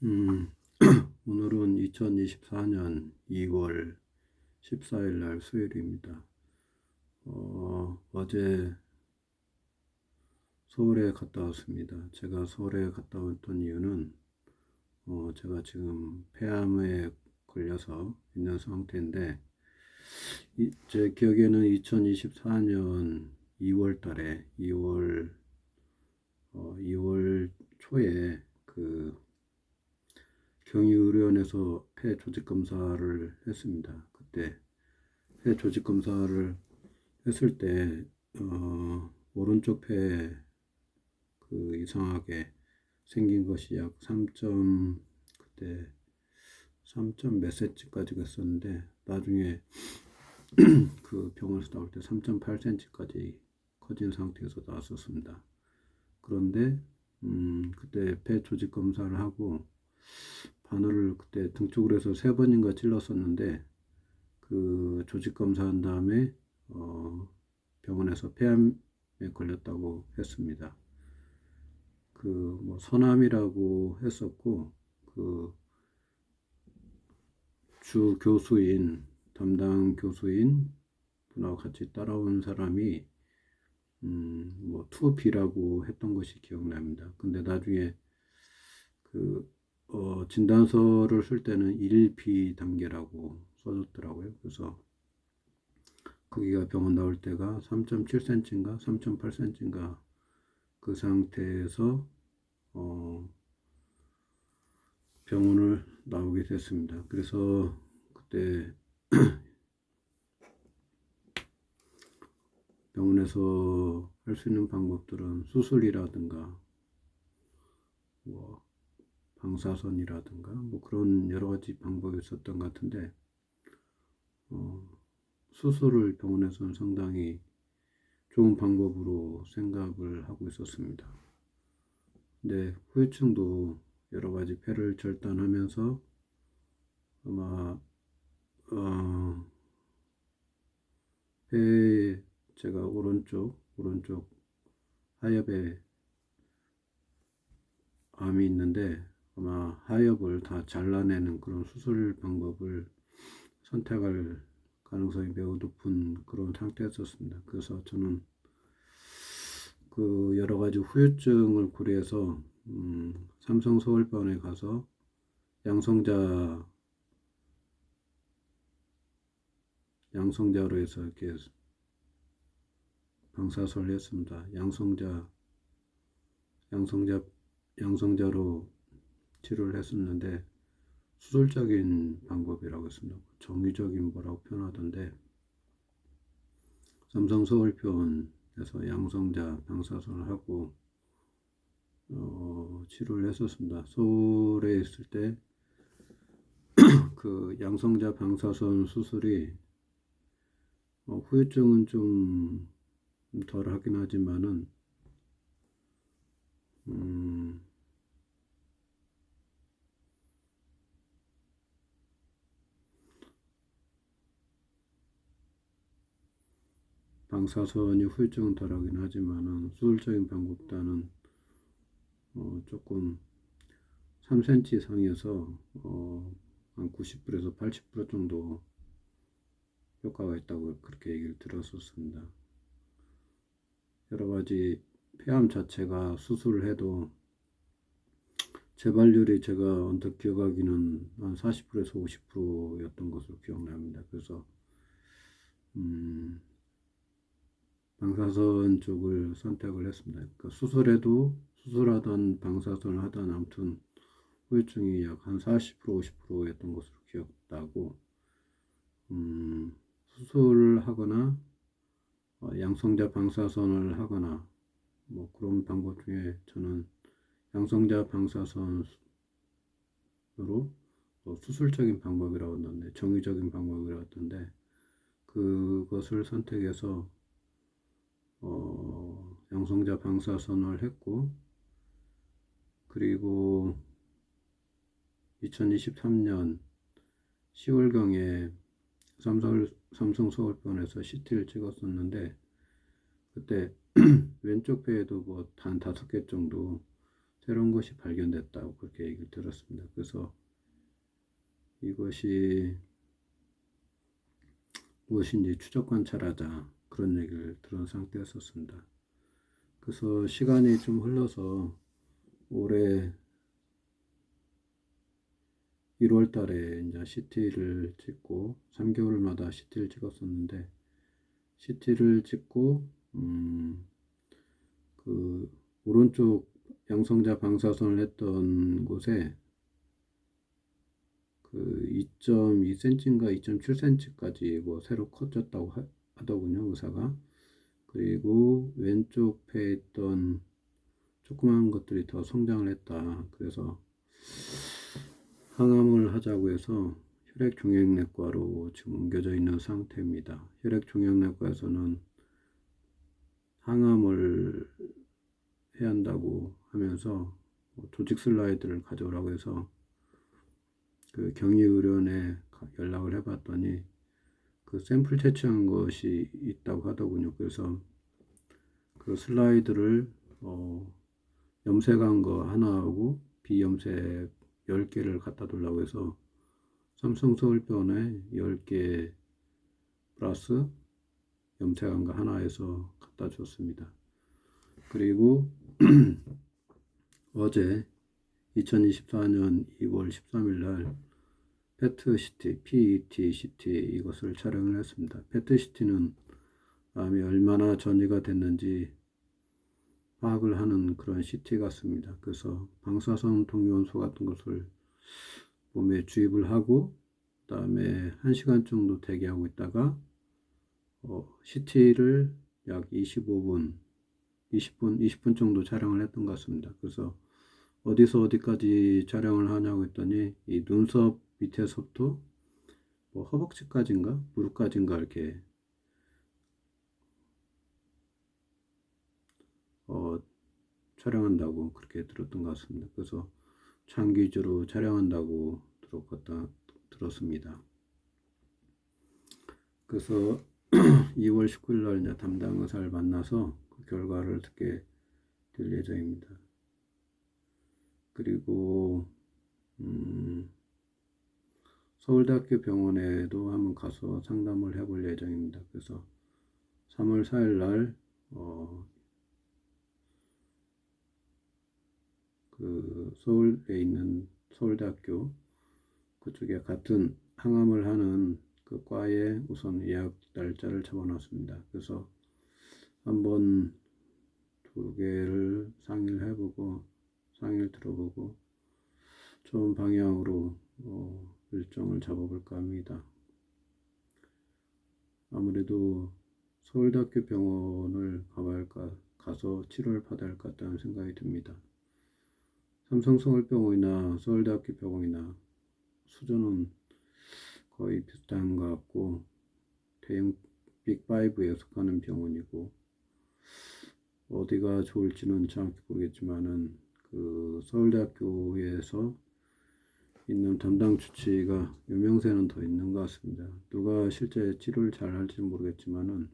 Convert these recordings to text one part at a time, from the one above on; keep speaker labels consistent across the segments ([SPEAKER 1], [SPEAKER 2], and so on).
[SPEAKER 1] 음, 오늘은 2024년 2월 14일 날 수요일입니다. 어제 서울에 갔다 왔습니다. 제가 서울에 갔다 왔던 이유는, 제가 지금 폐암에 걸려서 있는 상태인데, 제 기억에는 2024년 2월 달에, 2월 초에 경희의료원에서 폐 조직 검사를 했습니다. 그때 폐 조직 검사를 했을 때 오른쪽 폐에 이상하게 생긴 것이 약 3점 그때 3점 몇 cm까지 갔었는데 나중에 병원에서 나올 때 3.8cm까지 커진 상태에서 나왔었습니다. 그런데 그때 폐 조직 검사를 하고 바늘을 그때 등 쪽으로 해서 3번인가 찔렀었는데 조직 검사한 다음에 병원에서 폐암에 걸렸다고 했습니다. 뭐 선암이라고 했었고 주 교수인 담당 교수인 분하고 같이 따라온 사람이 뭐 2B라고 했던 것이 기억납니다. 근데 나중에 진단서를 쓸 때는 1B 단계라고 써줬더라고요. 그래서 거기가 병원 나올 때가 3.7cm인가 3.8cm인가 그 상태에서 병원을 나오게 됐습니다. 그래서 그때 병원에서 할 수 있는 방법들은 수술이라든가 뭐 방사선이라든가 뭐 그런 여러 가지 방법이 있었던 것 같은데 수술을 병원에서는 상당히 좋은 방법으로 생각을 하고 있었습니다. 근데 후유증도 여러 가지 폐를 절단하면서 아마 폐에 제가 오른쪽 하엽에 암이 있는데 아마 하엽을 다 잘라내는 그런 수술 방법을 선택할 가능성이 매우 높은 그런 상태였었습니다. 그래서 저는 여러 가지 후유증을 고려해서 삼성 서울병원에 가서 양성자로 해서 이렇게 방사선을 했습니다. 양성자로 치료를 했었는데 수술적인 방법이라고 했습니다. 정의적인 뭐라고 표현하던데 삼성 서울병원에서 양성자 방사선을 하고 치료를 했었습니다. 서울에 있을 때 양성자 방사선 수술이 후유증은 좀 덜 하긴 하지만은 방사선이 후유증은 덜 하긴 하지만은 수술적인 방법보다는 조금 3cm 상에서 한 90%에서 80% 정도 효과가 있다고 그렇게 얘기를 들었었습니다. 여러 가지 폐암 자체가 수술을 해도 재발률이 제가 언뜻 기억하기는 한 40%에서 50%였던 것으로 기억납니다. 그래서 방사선 쪽을 선택을 했습니다. 그러니까 수술하던 방사선을 하던 아무튼 후유증이 약 한 40% 50%였던 것으로 기억나고 수술을 하거나 양성자 방사선을 하거나 뭐 그런 방법 중에 저는 양성자 방사선으로 수술적인 방법이라고 했는데 정의적인 방법이라고 했던데 그것을 선택해서 양성자 방사선을 했고 그리고 2023년 10월경에 삼성 서울병원에서 CT를 찍었었는데 그때 왼쪽 폐에도 뭐 한 5개 정도 새로운 것이 발견됐다고 그렇게 얘기를 들었습니다. 그래서 이것이 무엇인지 추적 관찰하자 그런 얘기를 들은 상태였었습니다. 그래서 시간이 좀 흘러서 올해 1월 달에 이제 CT를 찍고 3개월마다 CT를 찍었었는데 CT를 찍고 그 오른쪽 양성자 방사선을 했던 곳에 그 2.2cm인가 2.7cm까지 뭐 새로 커졌다고 하더군요, 의사가. 그리고 왼쪽 폐에 있던 조그마한 것들이 더 성장을 했다. 그래서 항암을 하자고 해서 혈액종양내과로 지금 옮겨져 있는 상태입니다. 혈액종양내과에서는 항암을 해야 한다고 하면서 조직 슬라이드를 가져오라고 해서 그 경희의료원에 연락을 해봤더니 그 샘플 채취한 것이 있다고 하더군요. 그래서 그 슬라이드를 염색한 거 하나하고 비염색 10개를 갖다 두려고 해서 삼성서울병원에 10개 플러스 염색한 거 하나 해서 갖다 줬습니다. 그리고 어제 2024년 2월 13일 날 PET-CT, PET-CT 이것을 촬영을 했습니다. PET-CT는 암이 얼마나 전이가 됐는지 파악을 하는 그런 CT 같습니다. 그래서 방사선 동위원소 같은 것을 몸에 주입을 하고 그 다음에 1시간 정도 대기하고 있다가 CT를 약 25분, 20분 정도 촬영을 했던 것 같습니다. 그래서 어디서 어디까지 촬영을 하냐고 했더니 이 눈썹 밑에서부터 뭐 허벅지까지인가 무릎까지인가 이렇게 촬영한다고 그렇게 들었던 것 같습니다. 그래서 장기주로 촬영한다고 들었습니다. 그래서 2월 19일 날 이제 담당 의사를 만나서 그 결과를 듣게 될 예정입니다. 그리고 서울대학교 병원에도 한번 가서 상담을 해볼 예정입니다. 그래서 3월 4일 날 그 서울에 있는 서울대학교 그쪽에 같은 항암을 하는 그 과에 우선 예약 날짜를 잡아놨습니다. 그래서 한번 2개를 상의를 해보고 상의를 들어보고 좋은 방향으로 일정을 잡아볼까 합니다. 아무래도 서울대학교 병원을 가서 치료를 받아야 할 것 같다는 생각이 듭니다. 삼성서울병원이나 서울대학교 병원이나 수준은 거의 비슷한 것 같고 대형 빅5에 속하는 병원이고 어디가 좋을지는 정확히 모르겠지만은 그 서울대학교에서 있는 담당 주치의가 유명세는 더 있는 것 같습니다. 누가 실제 치료를 잘 할지는 모르겠지만은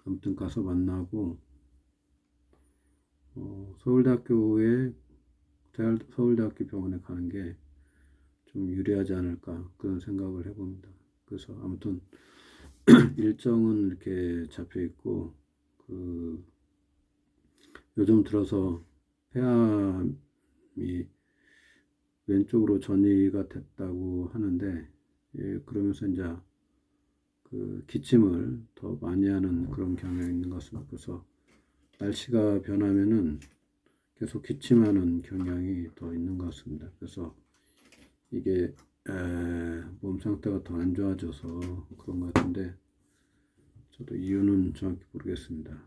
[SPEAKER 1] 아무튼 가서 만나고 서울대학교 병원에 가는 게 좀 유리하지 않을까 그런 생각을 해봅니다. 그래서 아무튼 일정은 이렇게 잡혀 있고 그 요즘 들어서 폐암이 왼쪽으로 전이가 됐다고 하는데 그러면서 이제 그 기침을 더 많이 하는 그런 경향이 있는 것 같습니다. 그래서 날씨가 변하면은 계속 기침하는 경향이 더 있는 것 같습니다. 그래서 이게 몸 상태가 더 안 좋아져서 그런 것 같은데 저도 이유는 정확히 모르겠습니다.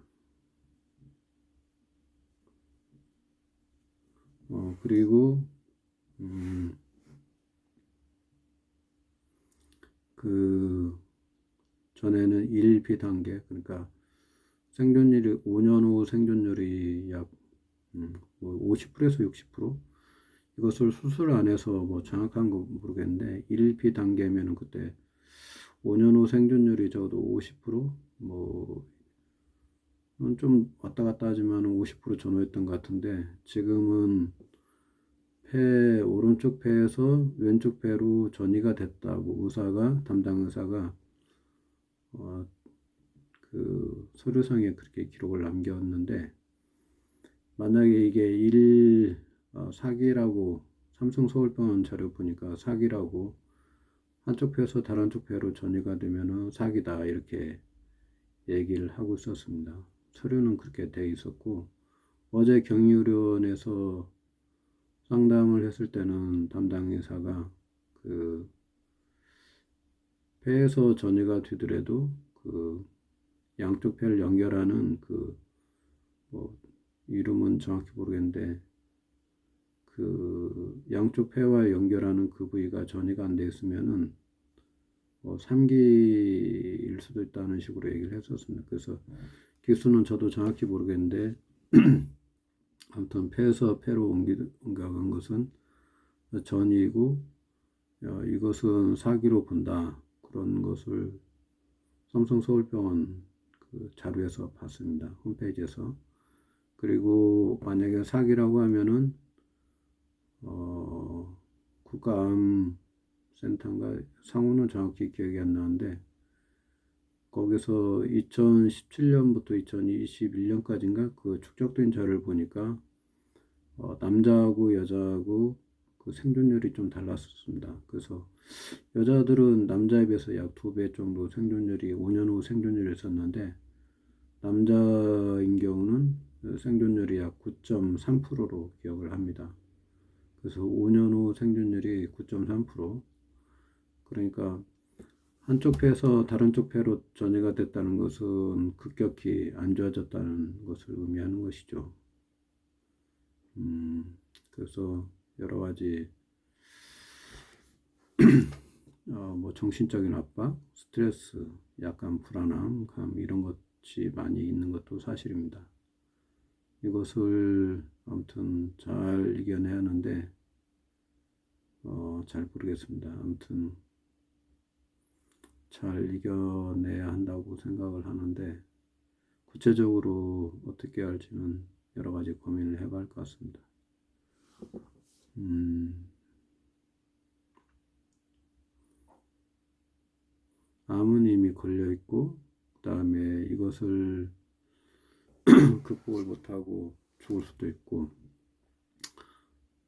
[SPEAKER 1] 그리고 그 전에는 1비 단계 그러니까 생존율이 5년 후 생존율이 약 50%에서 60% 이것을 수술 안 해서 뭐 정확한 거 모르겠는데 1비 단계면은 그때 5년 후 생존율이 적어도 50%뭐 좀 왔다 갔다 하지만 50% 전후했던 것 같은데 지금은 폐 오른쪽 폐에서 왼쪽 폐로 전이가 됐다고 담당 의사가 그 서류상에 그렇게 기록을 남겼는데 만약에 이게 사기라고 삼성 서울병원 자료 보니까 사기라고 한쪽 폐에서 다른 쪽 폐로 전이가 되면은 사기다 이렇게 얘기를 하고 있었습니다. 서류는 그렇게 돼 있었고 어제 경위의료원에서 상담을 했을 때는 담당 의사가 그 폐에서 전이가 되더라도 그 양쪽 폐를 연결하는 뭐 이름은 정확히 모르겠는데 그 양쪽 폐와 연결하는 그 부위가 전이가 안 돼 있으면은 뭐 3기일 수도 있다는 식으로 얘기를 했었습니다. 그래서 기수는 저도 정확히 모르겠는데 아무튼 폐에서 폐로 옮겨간 것은 전이고 이것은 사기로 본다 그런 것을 삼성 서울병원 그 자료에서 봤습니다. 홈페이지에서. 그리고 만약에 사기라고 하면은 국가암센터인가 상호는 정확히 기억이 안 나는데 거기서 2017년부터 2021년까지인가 그 축적된 자료를 보니까 남자하고 여자하고 그 생존율이 좀 달랐었습니다. 그래서 여자들은 남자에 비해서 약 2배 정도 생존율이 5년 후 생존율이 있었는데 남자인 경우는 생존율이 약 9.3%로 기억을 합니다. 그래서 5년 후 생존율이 9.3%. 그러니까 한쪽 폐에서 다른 쪽 폐로 전이가 됐다는 것은 급격히 안 좋아졌다는 것을 의미하는 것이죠. 그래서 여러 가지 뭐 정신적인 압박, 스트레스, 약간 불안함, 감 이런 것이 많이 있는 것도 사실입니다. 이것을 아무튼 잘 이겨내야 하는데 잘 모르겠습니다. 아무튼 잘 이겨내야 한다고 생각을 하는데 구체적으로 어떻게 할지는 여러 가지 고민을 해봐야 할 것 같습니다. 암은 이미 걸려있고 그 다음에 이것을 극복을 못하고 죽을 수도 있고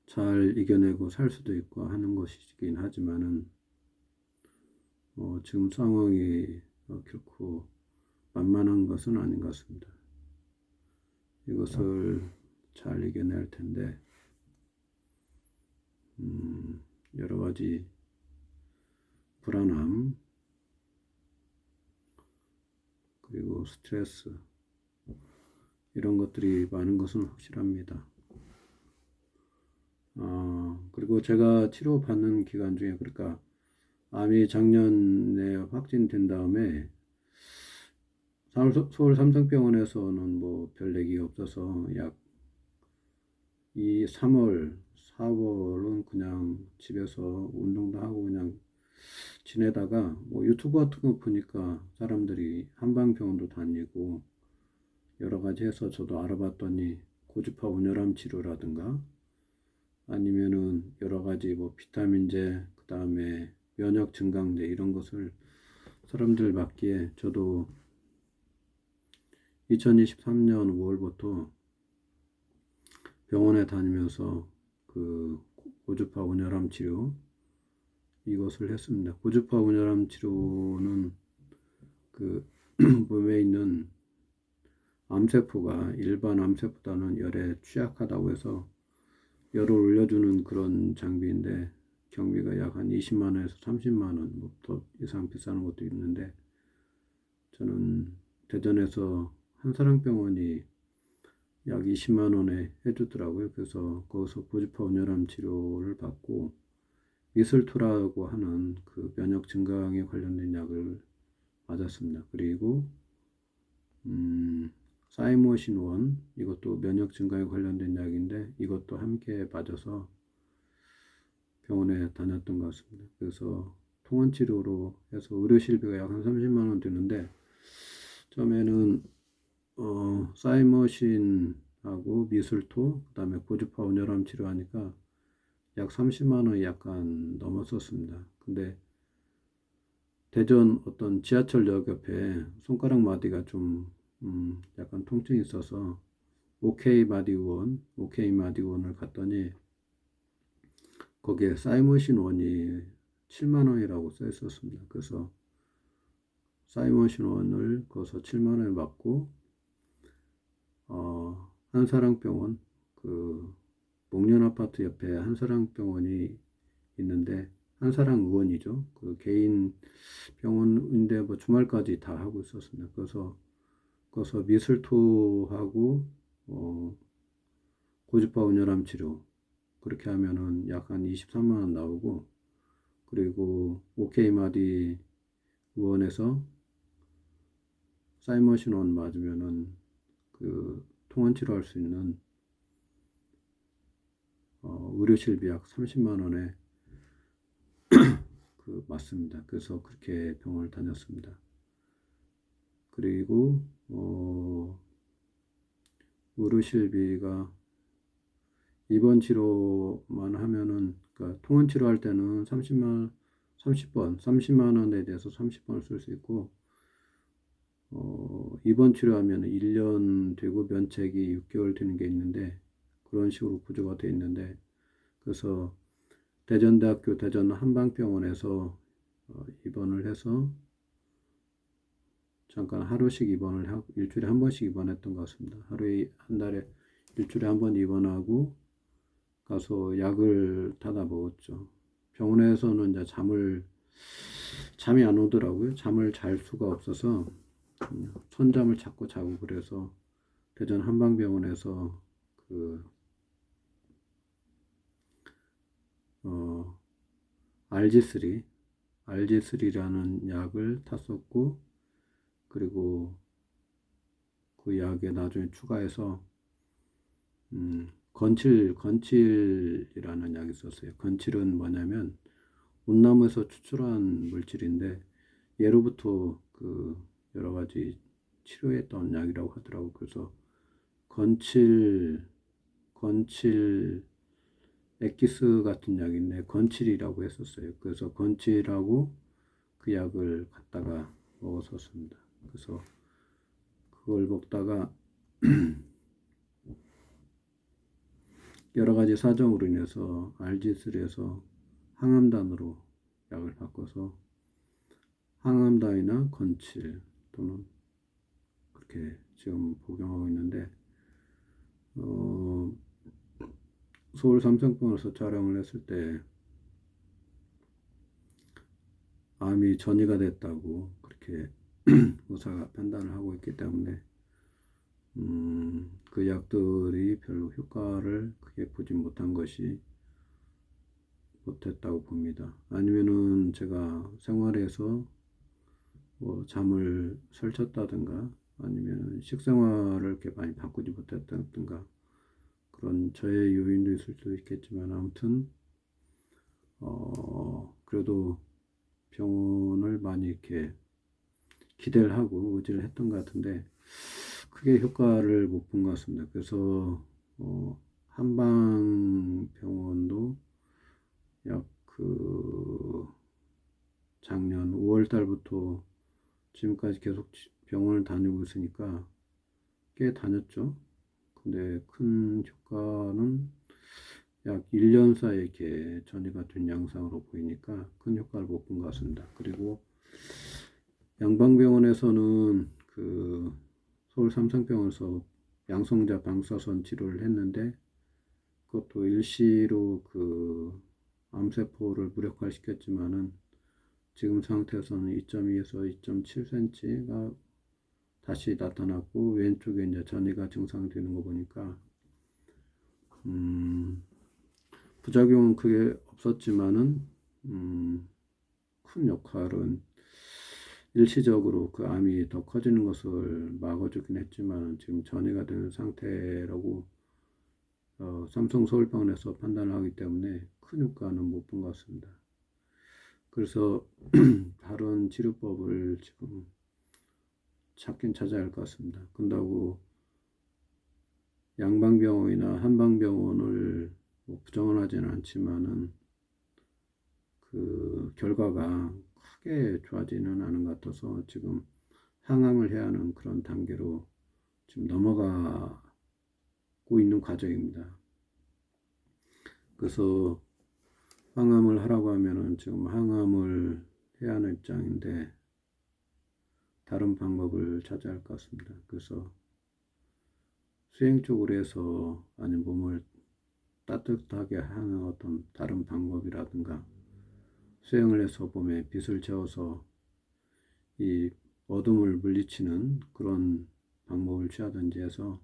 [SPEAKER 1] 잘 이겨내고 살 수도 있고 하는 것이긴 하지만은 지금 상황이 결코 만만한 것은 아닌 것 같습니다. 이것을 잘 이겨내야 할 텐데 여러 가지 불안함 그리고 스트레스 이런 것들이 많은 것은 확실합니다. 그리고 제가 치료받는 기간 중에 그러니까 암이 작년에 확진된 다음에 서울 삼성병원에서는 뭐 별 얘기가 없어서 약 3월, 4월은 그냥 집에서 운동도 하고 그냥 지내다가 뭐 유튜브 같은 거 보니까 사람들이 한방병원도 다니고 여러 가지 해서 저도 알아봤더니 고주파 온열암 치료라든가 아니면은 여러 가지 뭐 비타민제 그 다음에 면역 증강제 이런 것을 사람들 맞기에 저도 2023년 5월부터 병원에 다니면서 그 고주파 온열암 치료 이것을 했습니다. 고주파 온열암 치료는 그 몸에 있는 암세포가 일반 암세포보다는 열에 취약하다고 해서 열을 올려주는 그런 장비인데 경비가 약 한 20만 원에서 30만 원, 뭐 더 이상 비싼 것도 있는데 저는 대전에서 한사랑병원이 약 20만 원에 해주더라고요. 그래서 거기서 고주파 온열암 치료를 받고 미슬토라고 하는 그 면역 증강에 관련된 약을 맞았습니다. 그리고 사이모신 1 이것도 면역 증강에 관련된 약인데 이것도 함께 맞아서 병원에 다녔던 것 같습니다. 그래서 통원치료로 해서 의료실비가 약 한 30만 원 되는데 처음에는 사이머신하고 미술토, 그다음에 고주파 온열암 치료하니까 약 30만 원이 약간 넘었었습니다. 근데 대전 어떤 지하철역 옆에 손가락 마디가 좀 약간 통증이 있어서 오케이 마디원을 갔더니 거기에 사이머신 원이 7만 원이라고 써 있었습니다. 그래서 사이머신 원을 거기서 7만 원에 받고 한사랑병원 그 목련 아파트 옆에 한사랑병원이 있는데 한사랑 의원이죠. 그 개인 병원인데 뭐 주말까지 다 하고 있었습니다. 그래서 거기서 미술토하고 고주파 온열암 치료 그렇게 하면은 약 한 23만 원 나오고 그리고 오케이 마디 의원에서 사이머신 원 맞으면은 그 통원 치료할 수 있는 의료실비 약 30만 원에 그 맞습니다. 그래서 그렇게 병원을 다녔습니다. 그리고 의료실비가 입원 치료만 하면은 그러니까 통원 치료할 때는 30만 원에 대해서 30번을 쓸 수 있고 입원 치료하면 1년 되고 면책이 6개월 되는 게 있는데 그런 식으로 구조가 되어 있는데 그래서 대전대학교 대전 한방병원에서 입원을 해서 잠깐 하루씩 입원을 하고 일주일에 한 번씩 입원했던 것 같습니다. 하루에 한 달에 일주일에 한 번 입원하고 가서 약을 타다 먹었죠. 병원에서는 이제 잠이 안 오더라고요. 잠을 잘 수가 없어서 천잠을 자꾸 자고 그래서 대전 한방병원에서 그 RG3라는 약을 탔었고 그리고 그 약에 나중에 추가해서 건칠이라는 약이 있었어요. 건칠은 뭐냐면 온나무에서 추출한 물질인데 예로부터 그 여러 가지 치료했던 약이라고 하더라고. 그래서 건칠 엑기스 같은 약인데 건칠이라고 했었어요. 그래서 건칠하고 그 약을 갖다가 먹었었습니다. 그래서 그걸 먹다가 여러 가지 사정으로 인해서 RG3에서 항암단으로 약을 바꿔서 항암단이나 건칠 또는 그렇게 지금 복용하고 있는데 서울 삼성병원에서 촬영을 했을 때 암이 전이가 됐다고 그렇게 의사가 판단을 하고 있기 때문에 그 약들이 별로 효과를 크게 보지 못했다고 봅니다. 아니면은 제가 생활에서 뭐 잠을 설쳤다든가 아니면 식생활을 이렇게 많이 바꾸지 못했다든가 그런 저의 요인도 있을 수도 있겠지만 아무튼 그래도 병원을 많이 이렇게 기대를 하고 의지를 했던 것 같은데 크게 효과를 못 본 것 같습니다. 그래서 한방병원도 약 그 작년 5월 달부터 지금까지 계속 병원을 다니고 있으니까 꽤 다녔죠. 근데 큰 효과는 약 1년 사이에 이렇게 전이가 된 양상으로 보이니까 큰 효과를 못 본 것 같습니다. 그리고 양방병원에서는 그 서울 삼성병원에서 양성자 방사선 치료를 했는데 그것도 일시로 그 암세포를 무력화시켰지만은 지금 상태에서는 2.2에서 2.7cm가 다시 나타났고 왼쪽에 이제 전이가 증상되는 거 보니까 부작용은 크게 없었지만은 큰 역할은 일시적으로 그 암이 더 커지는 것을 막아주긴 했지만 지금 전이가 되는 상태라고 삼성 서울병원에서 판단을 하기 때문에 큰 효과는 못 본 것 같습니다. 그래서 다른 치료법을 지금 찾긴 찾아야 할 것 같습니다. 근다고 양방병원이나 한방병원을 뭐 부정은 하지는 않지만은 그 결과가 크게 좋아지는 않은 것 같아서 지금 항암을 해야 하는 그런 단계로 지금 넘어가고 있는 과정입니다. 그래서 항암을 하라고 하면은 지금 항암을 해야 하는 입장인데 다른 방법을 찾아야 할 것 같습니다. 그래서 수행 쪽으로 해서 아니면 몸을 따뜻하게 하는 어떤 다른 방법이라든가 수행을 해서 몸에 빛을 채워서 이 어둠을 물리치는 그런 방법을 취하든지 해서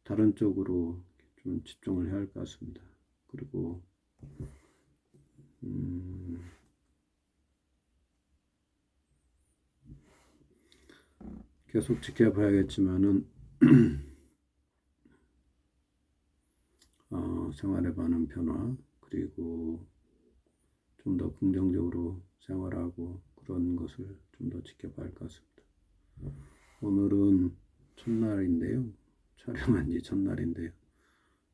[SPEAKER 1] 다른 쪽으로 좀 집중을 해야 할 것 같습니다. 그리고 계속 지켜봐야겠지만은 생활에 많은 변화 그리고 좀 더 긍정적으로 생활하고 그런 것을 좀 더 지켜봐야 할 것 같습니다. 오늘은 첫날인데요. 촬영한 지 첫날인데요.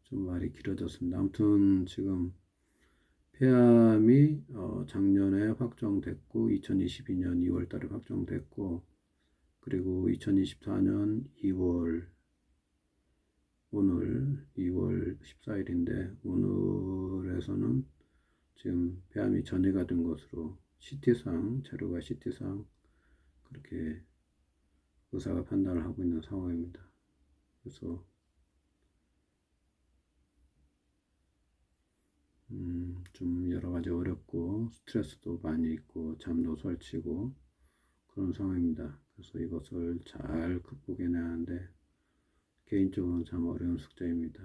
[SPEAKER 1] 좀 말이 길어졌습니다. 아무튼 지금 폐암이 작년에 확정됐고 2022년 2월 달에 확정됐고 그리고 2024년 2월 오늘 2월 14일인데 오늘에서는 지금 폐암이 전이가 된 것으로 CT상 자료가 CT상 그렇게 의사가 판단을 하고 있는 상황입니다. 그래서 좀 여러 가지 어렵고 스트레스도 많이 있고 잠도 설치고 그런 상황입니다. 그래서 이것을 잘 극복해내야 하는데 개인적으로는 참 어려운 숙제입니다.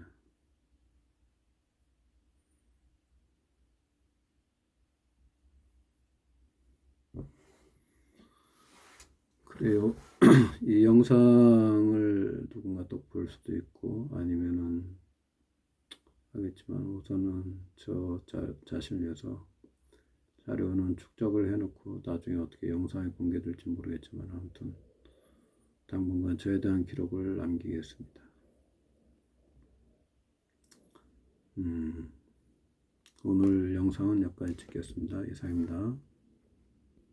[SPEAKER 1] 그래요. 이 영상을 누군가 또 볼 수도 있고 아니면은 하겠지만 우선은 저 자신을 위해서 자료는 축적을 해놓고 나중에 어떻게 영상이 공개될지 모르겠지만 아무튼 당분간 저에 대한 기록을 남기겠습니다. 오늘 영상은 여기까지 찍겠습니다. 이상입니다.